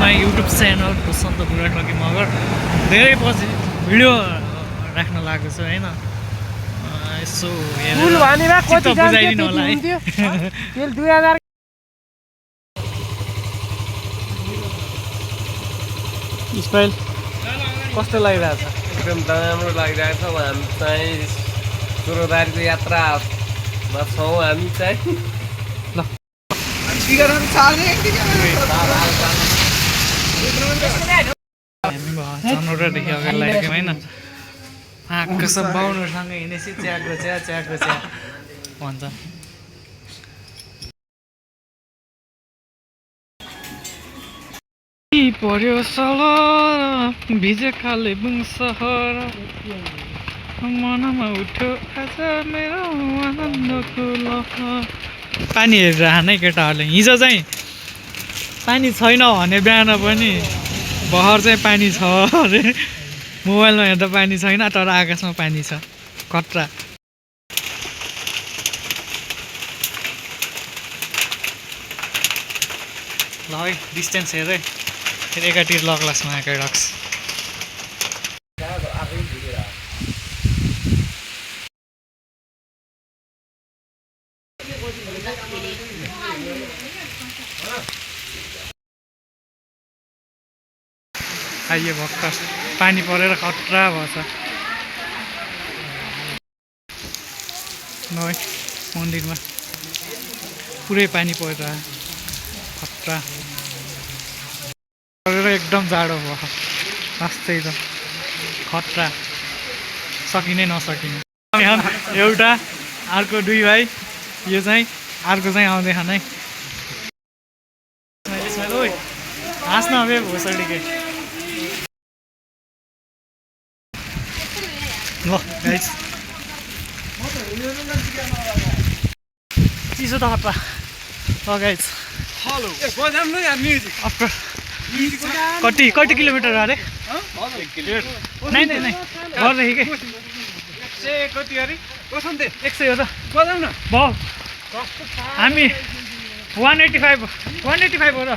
my YouTube channel बसन्त बुढाथोकी मगर धेरै पछि video राख्न लागेको छु हैन यसो चित्त बुझाइदिनु होला है स्टाइल कस्तो लागिरहेछ एकदम राम्रो लागिरहेछ हामी चाहिँ चोरदारीको यात्रामा छौँ हामी चाहिँ ल हामी चनौटादेखि अगाडि लागेको होइन आँखा सब बाहुनहरूसँग हिँडेपछि च्याको चिया भन्छ पर्यो सल भिजे कालेबुङ सहर मनमा उठ्यो आज मेरो आनन्दको लहर पानी हेरेर नै केटाहरूले हिजो चाहिँ पानी छैन भने बिहान पनि बहर चाहिँ पानी छ अरे मोबाइलमा हेर्दा पानी छैन तर आकाशमा पानी छ कट्रा ल है डिस्टेन्स हेरेँ फेरि एकातिर लग्लासमा एकै रक्स आइयो भर्खर पानी परेर खतरा भएछ है मन्दिरमा पुरै पानी परेर खतरा परेर एकदम जाडो भयो वास्तै त खतरा सकिनै नसकिने एउटा अर्को दुई भाइ यो चाहिँ अर्को चाहिँ आउँदैन है हाँस्न अब भोसडीकै ल गाइस चिसो त खतरा ल गाइस हेलो बजाम न यार म्युजिक आफ्टर कति किलोमिटर अरे नै गर्दै के कति अरे 100 हो त बजाम न भयो हामी 185 हो र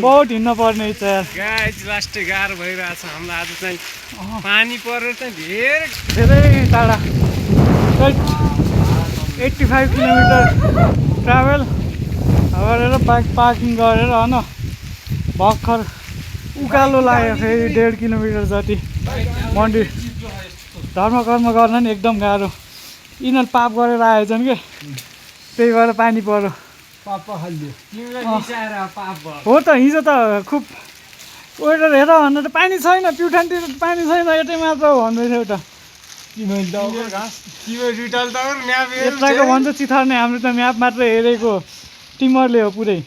बहुत हिँड्न पर्ने यार गाइस लास्टै गाह्रो भइरहेछ हामीलाई आज चाहिँ पानी परेर चाहिँ धेरै टाढा 85 किलोमिटर ट्राभल गरेर बाइक पार्किङ गरेर होइन भर्खर उकालो लाग्यो फेरि 1.5 किलोमिटर जति मन्दिर धर्मकर्म गर्न नि एकदम गाह्रो यिनीहरू पाप गरेर आएछन् कि त्यही भएर पानी पर्यो हो त हिजो त खुब वेटर हेर भन्दा त पानी छैन प्युठानतिर पानी छैन यतै मात्र हो भन्दै थियो त यताको भन्छ चिथर्ने हाम्रो त म्याप मात्र हेरेको टिमरले हो पुरै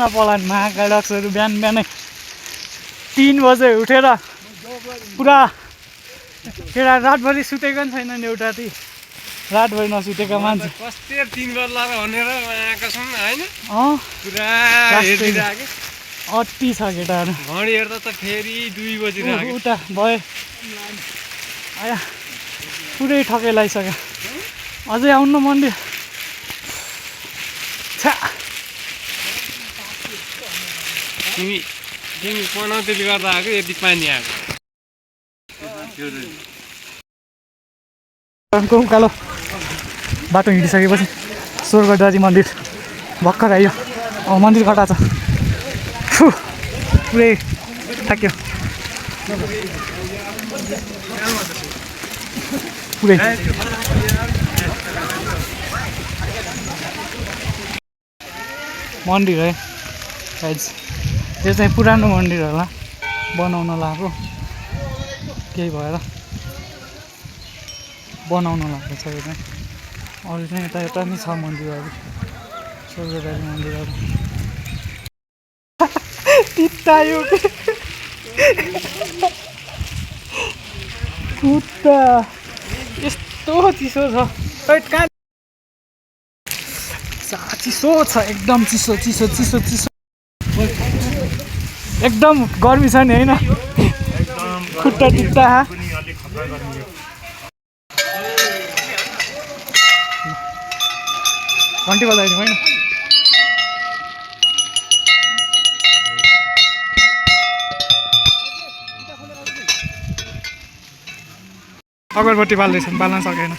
पलान महाकाडक्सहरू बिहानै 3 बजे उठेर पुरा केटा रातभरि सुतेको पनि छैन नि एउटा ती रातभरि नसुतेका मान्छे कस्तै 3 बजे भनेर आकाशमा हैन पुरा हेरिरहेको अति छ केटाहरू घडी हेर्दा त फेरि 2 बजिरहेको उता भयो आया पुरै ठकै लगाइसक्यो अझै आउनु मन्दिर छ्या तिमी पनौतीले गर्दा आएको यति पानी आएको उकालो बाटो हिँडिसकेपछि स्वर्गद्वारी मन्दिर भर्खर आयो मन्दिर कता छ पुरै थाक्यो पुरै मन्दिर है गाइज यो चाहिँ पुरानो मन्दिर होला बनाउन लाग्यो केही भएर बनाउन लागेको छ यो चाहिँ अरू चाहिँ यता यता नि छ मन्दिरहरू स्वर्गदारी मन्दिरहरू तित्तायो कुत्ता यस्तो चिसो छ कहाँ चिसो छ एकदम चिसो चिसो चिसो चिसो एकदम गर्मी छ नि होइन खुट्टा टुट्टा घन्टी बजाइदिउँ होइन अगरबत्ती बाल्दैछन् बाल्न सकेन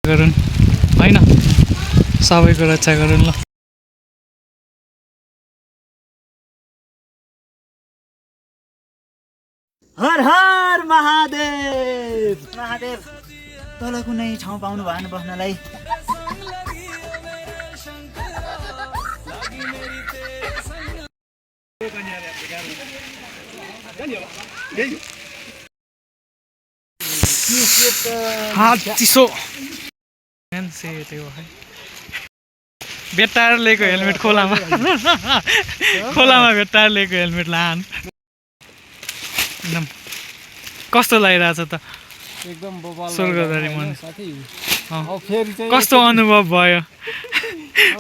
गरून् होइन सबैको रक्षा गरून् ल हर हर महादेव महादेव तल कुनै ठाउँ पाउनु भएन बस्नलाई चिसो त्यो है बेटार लिएको हेलमेट खोलामा खोलामा बेटार लिएको हेलमेट लान एकदम कस्तो लागिरहेछ त एकदम स्वर्गदारी मन कस्तो अनुभव भयो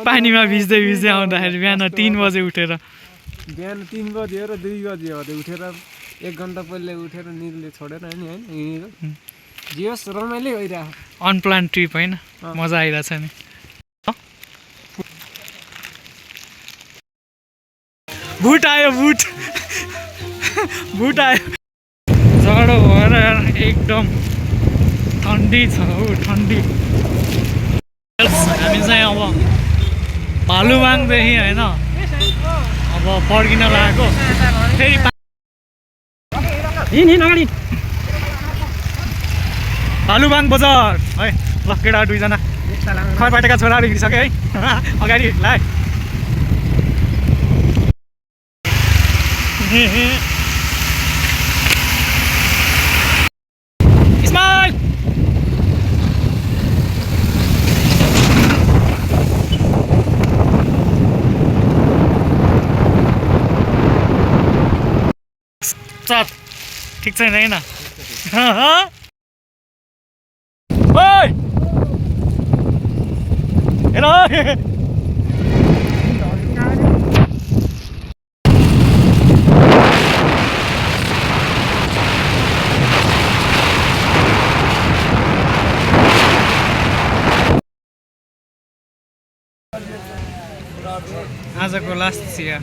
पानीमा भिज्दै भिज्दै आउँदाखेरि बिहान 3 बजे उठेर बिहान 3 बजे र 2 बजे उठेर 1 घन्टा पहिले उठेर निदले छोडेर नि हैन हिँडेर जियोस् रमाइलो भइरहेको अनप्लान ट्रिप होइन मजा आइरहेछ नि भुट आयो भुट भुट आयो जाडो भएर एकदम ठन्डी छ हौ ठन्डी हामी चाहिँ अब भालुबाङदेखि होइन अब फर्किन लागेको फेरि अगाडि भालुबाङ बजार है ल केटा 2 जना खरपाटेका छोराहरू हिँडिसके है अगाडि लाए स्माइल ठिक छैन होइन हेलो आजको लास्ट चिया